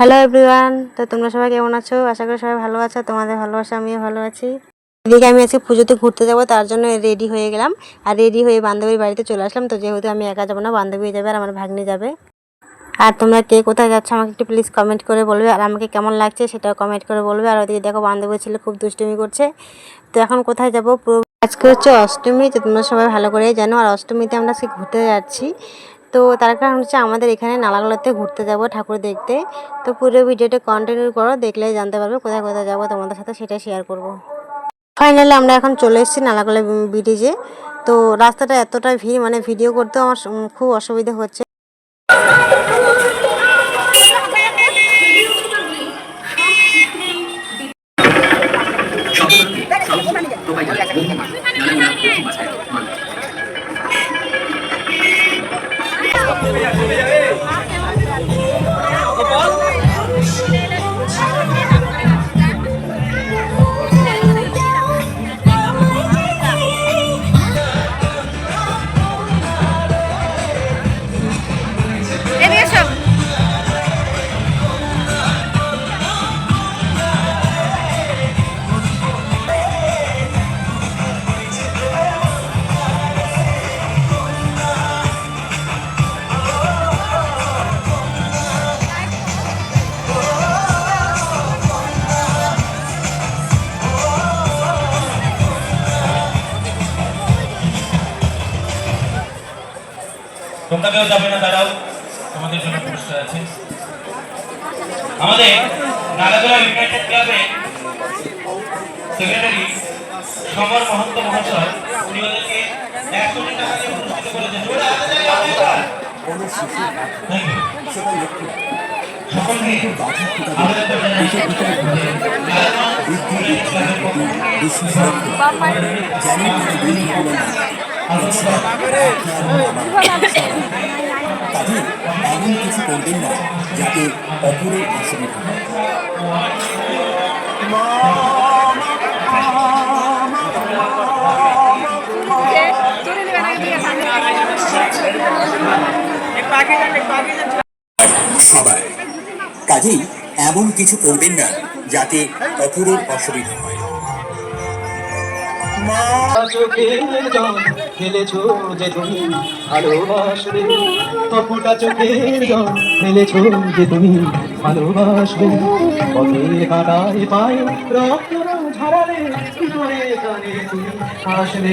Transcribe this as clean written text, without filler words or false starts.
Hello everyone, তো তোমরা সবাই কেমন আছো? আশা করি সবাই ভালো আছো। তোমাদের ভালোবাসা আমিও ভালো আছি। এদিকে আমি আজকে পুজোতে ঘুরতে যাবো, তার জন্য রেডি হয়ে গেলাম। আর রেডি হয়ে বান্ধবীর বাড়িতে চলে আসলাম। তো যেহেতু আমি একা যাবো না, বান্ধবী যাবে আর আমার ভাগ্নি যাবে। আর তোমরা কে কোথায় যাচ্ছ আমাকে একটু প্লিজ কমেন্ট করে বলবে, আর আমাকে কেমন লাগছে সেটাও কমেন্ট করে বলবে। আর ওদিকে দেখো বান্ধবীর ছেলে খুব দুষ্টুমি করছে। তো এখন কোথায় যাবো? আজকে হচ্ছে অষ্টমী, তো তোমরা সবাই ভালো করেই জানো। আর অষ্টমীতে আমরা আজকে ঘুরতে যাচ্ছি। তো তার কারণ হচ্ছে আমাদের এখানে নালাগোলাতে ঘুরতে যাব ঠাকুর দেখতে। তো পুরো ভিডিওটা কন্টিনিউ করো, দেখলেই জানতে পারবে কোথায় কোথায় যাবো, তোমাদের সাথে সেটা শেয়ার করব। ফাইনালি আমরা এখন চলে এসেছি নালাগোলা ব্রিজে। তো রাস্তাটা এতটা ভিড়, মানে ভিডিও করতেও আমার খুব অসুবিধা হচ্ছে। তোমরা কেউ যাবে না, দাঁড়াও, তোমাদের জন্য পুরস্কার আছে। আমাদের নালাগোলা ইউনাইটেড ক্লাবের সেক্রেটারি সমর মহন্ত মহাশয়, উনি ওদেরকে 1 কোটি টাকা দিয়ে পুরস্কৃত করেছেন। সকলকে আবেদন তাদের এমন কিছু করবেন না যাতে অপরের অসুবিধা হয়। সবাই কাজেই এমন কিছু করবেন না যাতে অপরের অসুবিধা হয়। চোখের জল ফেলেছো যে তুমি ভালোবাসবে, তপুটা চোখের জল ফেলেছো যে তুমি ভালোবাসবে। পথের কাটায় পায়ে রক্ত ঝরালে জোরে কানে তুমি আসবে।